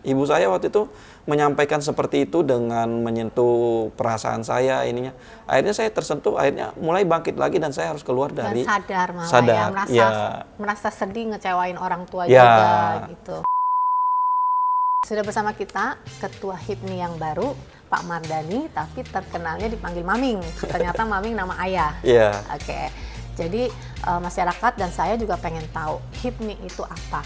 Ibu saya waktu itu menyampaikan seperti itu dengan menyentuh perasaan saya ininya. Akhirnya saya tersentuh, akhirnya mulai bangkit lagi dan saya harus keluar Dan dari sadar malah sadar. ya, merasa sedih ngecewain orang tua juga gitu. Sudah bersama kita Ketua HIPMI yang baru, Pak Mardhani, tapi terkenalnya dipanggil Maming. Ternyata Maming nama ayah. Iya. Oke. Jadi masyarakat dan saya juga pengen tahu HIPMI itu apa.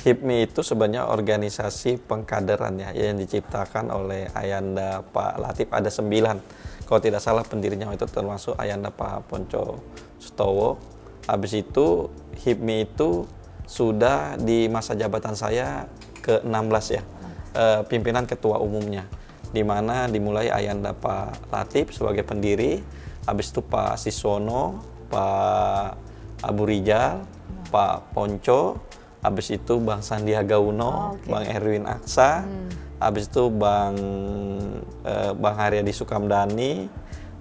HIPMI itu sebenarnya organisasi pengkaderan ya, yang diciptakan oleh Ayanda Pak Latif. Ada 9, kalau tidak salah pendirinya itu termasuk Ayanda Pak Ponco Sutowo. Habis itu HIPMI itu sudah di masa jabatan saya ke-16 ya, pimpinan ketua umumnya. Di mana dimulai Ayanda Pak Latif sebagai pendiri, habis itu Pak Siswono, Pak Abu Rijal, Pak Ponco, habis itu Bang Sandiaga Uno, Bang Erwin Aksa, habis itu Bang Haryadi Sukamdhani,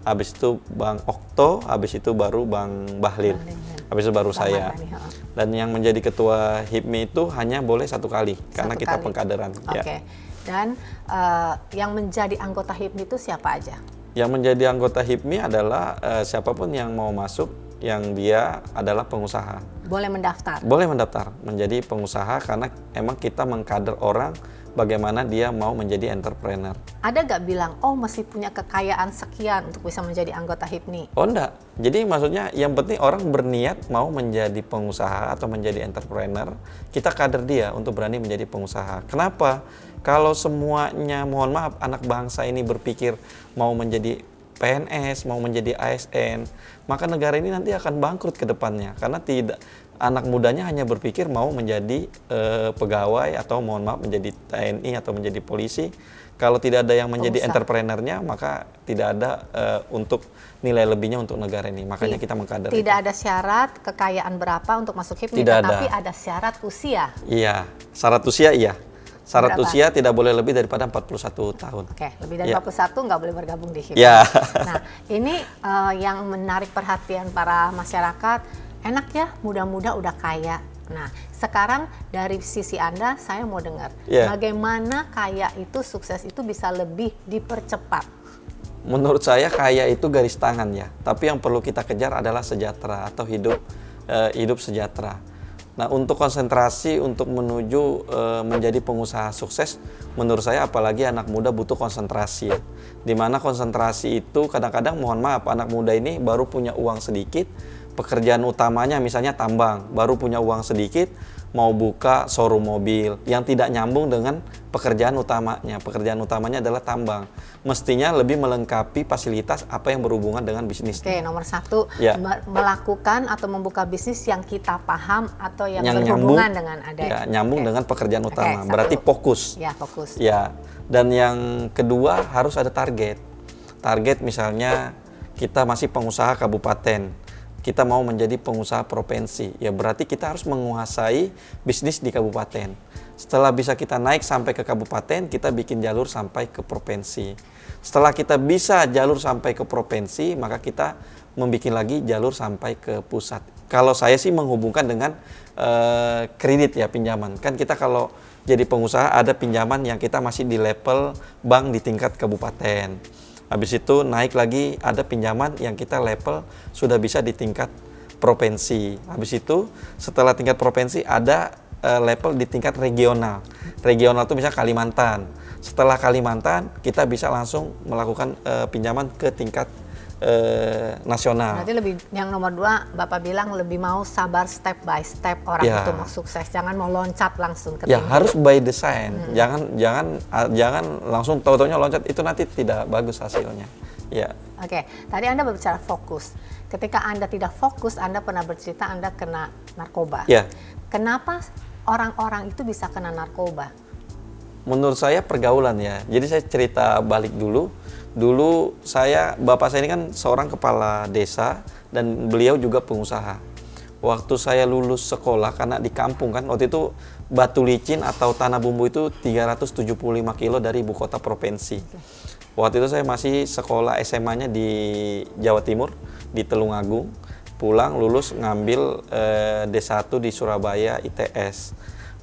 habis itu Bang Okto, habis itu baru Bang Bahlil, habis itu baru saya. Dan yang menjadi ketua HIPMI itu hanya boleh 1 kali, karena kita pengkaderan. Oke. Dan yang menjadi anggota HIPMI itu siapa aja? Yang menjadi anggota HIPMI adalah siapapun yang mau masuk, yang dia adalah pengusaha. Boleh mendaftar? Boleh mendaftar menjadi pengusaha, karena emang kita mengkader orang bagaimana dia mau menjadi entrepreneur. Ada gak bilang, oh mesti punya kekayaan sekian untuk bisa menjadi anggota HIPMI? Oh enggak, jadi maksudnya yang penting orang berniat mau menjadi pengusaha atau menjadi entrepreneur, kita kader dia untuk berani menjadi pengusaha. Kenapa? Kalau semuanya, mohon maaf, anak bangsa ini berpikir mau menjadi PNS, mau menjadi ASN, maka negara ini nanti akan bangkrut ke depannya, karena tidak, anak mudanya hanya berpikir mau menjadi pegawai atau mohon maaf menjadi TNI atau menjadi polisi. Kalau tidak ada yang menjadi entrepreneurnya, maka tidak ada untuk nilai lebihnya untuk negara ini. Makanya kita mengkader. Tidak ada syarat kekayaan berapa untuk masuk HIPMI, tapi ada syarat usia. Iya, syarat usia iya. Syarat usia tidak boleh lebih daripada 41 tahun. Oke, lebih dari 41 nggak boleh bergabung di HIPMI. Ya. Nah, ini yang menarik perhatian para masyarakat. Enak ya, muda-muda udah kaya. Nah, sekarang dari sisi Anda, saya mau dengar. Bagaimana kaya itu, sukses itu bisa lebih dipercepat? Menurut saya kaya itu garis tangan ya. Tapi yang perlu kita kejar adalah sejahtera atau hidup sejahtera. Nah, untuk konsentrasi untuk menuju menjadi pengusaha sukses, menurut saya apalagi anak muda butuh konsentrasi ya. Dimana konsentrasi itu kadang-kadang, mohon maaf, anak muda ini baru punya uang sedikit, pekerjaan utamanya misalnya tambang, baru punya uang sedikit, mau buka showroom mobil yang tidak nyambung dengan pekerjaan utamanya. Pekerjaan utamanya adalah tambang. Mestinya lebih melengkapi fasilitas apa yang berhubungan dengan bisnis. Oke, nomor 1, melakukan atau membuka bisnis yang kita paham atau yang berhubungan dengan ada. Ya, nyambung dengan pekerjaan utama. Berarti fokus. Ya, fokus. Ya. Dan yang kedua harus ada target. Target misalnya kita masih pengusaha kabupaten, kita mau menjadi pengusaha provinsi, ya berarti kita harus menguasai bisnis di kabupaten. Setelah bisa kita naik sampai ke kabupaten, kita bikin jalur sampai ke provinsi. Setelah kita bisa jalur sampai ke provinsi, maka kita membuat lagi jalur sampai ke pusat. Kalau saya sih menghubungkan dengan kredit ya, pinjaman. Kan kita kalau jadi pengusaha ada pinjaman yang kita masih di level bank di tingkat kabupaten. Habis itu naik lagi ada pinjaman yang kita level sudah bisa di tingkat provinsi. Habis itu setelah tingkat provinsi ada level di tingkat regional. Regional itu misalnya Kalimantan. Setelah Kalimantan kita bisa langsung melakukan pinjaman ke tingkat nasional. Berarti lebih, yang nomor 2 Bapak bilang lebih mau sabar step by step orang itu mau sukses, jangan mau loncat langsung ke tinggi. Ya harus by design, jangan langsung tahu-taunya loncat, itu nanti tidak bagus hasilnya. Ya. Oke, tadi Anda berbicara fokus. Ketika Anda tidak fokus, Anda pernah bercerita Anda kena narkoba. Ya. Kenapa orang-orang itu bisa kena narkoba? Menurut saya pergaulan ya. Jadi saya cerita balik dulu. Dulu bapak saya ini kan seorang kepala desa dan beliau juga pengusaha. Waktu saya lulus sekolah, karena di kampung kan, waktu itu batu licin atau tanah bumbu itu 375 kilo dari ibu kota provinsi. Waktu itu saya masih sekolah SMA-nya di Jawa Timur, di Tulungagung, pulang lulus ngambil D1 di Surabaya ITS.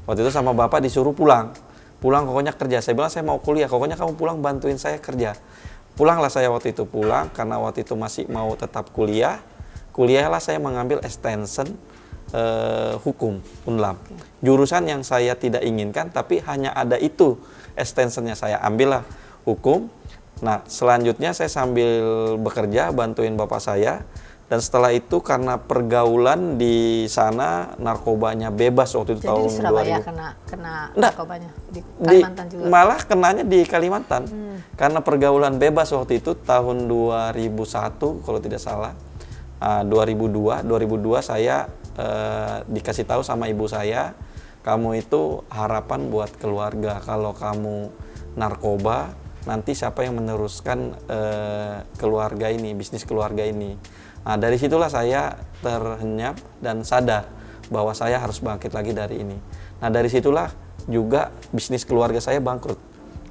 Waktu itu sama bapak disuruh pulang pokoknya kerja. Saya bilang saya mau kuliah, pokoknya kamu pulang bantuin saya kerja. Pulanglah saya waktu itu pulang, karena waktu itu masih mau tetap kuliahlah saya mengambil extension hukum Unlam. Jurusan yang saya tidak inginkan, tapi hanya ada itu extensionnya, saya ambillah hukum. Nah, selanjutnya saya sambil bekerja bantuin bapak saya, dan setelah itu karena pergaulan di sana narkobanya bebas waktu itu. Jadi tahun di Surabaya 2000. kena narkobanya di Kalimantan juga. Malah kenanya di Kalimantan. Karena pergaulan bebas waktu itu tahun 2001 kalau tidak salah. 2002 saya dikasih tahu sama ibu saya, kamu itu harapan buat keluarga. Kalau kamu narkoba, nanti siapa yang meneruskan keluarga ini, bisnis keluarga ini. Nah, dari situlah saya terhenyap dan sadar bahwa saya harus bangkit lagi dari ini. Nah, dari situlah juga bisnis keluarga saya bangkrut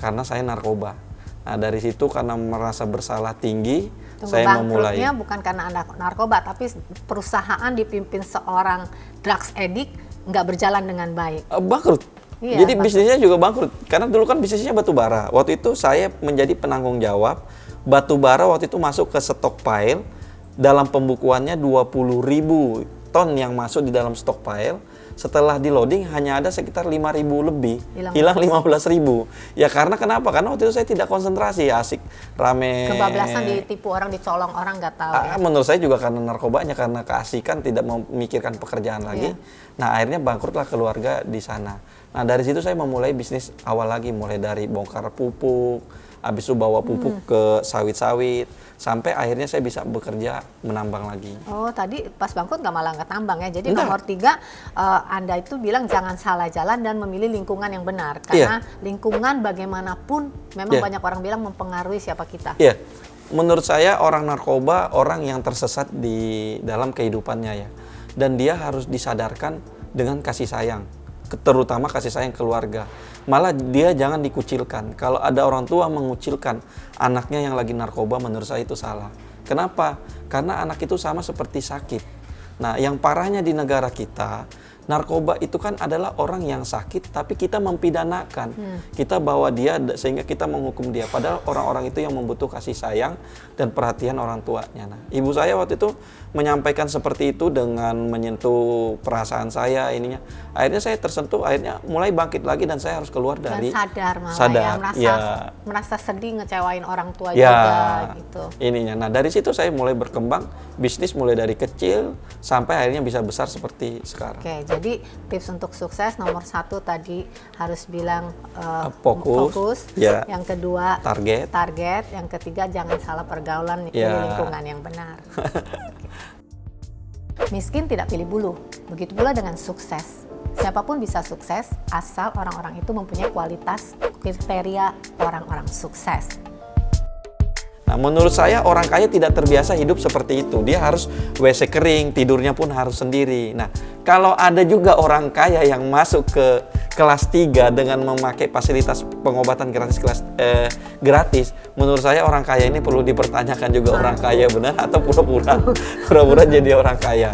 karena saya narkoba. Nah, dari situ karena merasa bersalah tinggi, saya memulai. Bangkrutnya bukan karena Anda narkoba, tapi perusahaan dipimpin seorang drugs addict nggak berjalan dengan baik. Bangkrut. Iya, jadi bisnisnya juga bangkrut. Karena dulu kan bisnisnya batu bara. Waktu itu saya menjadi penanggung jawab. Batu bara waktu itu masuk ke stockpile. Dalam pembukuannya 20.000 ton yang masuk di dalam stockpile. Setelah di loading hanya ada sekitar 5.000 lebih. Hilang 15.000. Ya karena kenapa? Karena waktu itu saya tidak konsentrasi, asik rame. Kebablasan ditipu orang, dicolong orang, nggak tahu. Ya? Menurut saya juga karena narkobanya, karena keasikan, tidak memikirkan pekerjaan lagi. Nah, akhirnya bangkrutlah keluarga di sana. Nah, dari situ saya memulai bisnis awal lagi, mulai dari bongkar pupuk, habis itu bawa pupuk ke sawit-sawit, sampai akhirnya saya bisa bekerja menambang lagi. Oh, tadi pas bangkrut nggak tambang ya. Jadi nomor 3, Anda itu bilang jangan salah jalan dan memilih lingkungan yang benar. Karena lingkungan bagaimanapun memang banyak orang bilang mempengaruhi siapa kita. Iya, menurut saya orang narkoba orang yang tersesat di dalam kehidupannya ya. Dan dia harus disadarkan dengan kasih sayang, terutama kasih sayang keluarga. Malah dia jangan dikucilkan. Kalau ada orang tua mengucilkan anaknya yang lagi narkoba, menurut saya itu salah. Kenapa? Karena anak itu sama seperti sakit. Nah, yang parahnya di negara kita, narkoba itu kan adalah orang yang sakit, tapi kita mempidanakan. Kita bawa dia sehingga kita menghukum dia. Padahal orang-orang itu yang membutuhkan kasih sayang dan perhatian orang tuanya. Nah, ibu saya waktu itu menyampaikan seperti itu dengan menyentuh perasaan saya ininya. Akhirnya saya tersentuh, akhirnya mulai bangkit lagi dan saya harus keluar dari sadar, merasa sedih ngecewain orang tua juga gitu. Ininya. Nah, dari situ saya mulai berkembang, bisnis mulai dari kecil sampai akhirnya bisa besar seperti sekarang. Oke, jadi tips untuk sukses nomor 1 tadi harus bilang fokus. Yang kedua target. Yang ketiga jangan salah pergaulan, pilih lingkungan yang benar. Miskin tidak pilih bulu, begitu pula dengan sukses. Siapapun bisa sukses asal orang-orang itu mempunyai kualitas kriteria orang-orang sukses. Nah, menurut saya orang kaya tidak terbiasa hidup seperti itu. Dia harus WC kering, tidurnya pun harus sendiri. Nah, kalau ada juga orang kaya yang masuk ke kelas 3 dengan memakai fasilitas pengobatan gratis, menurut saya orang kaya ini perlu dipertanyakan juga, orang kaya benar atau pura-pura jadi orang kaya.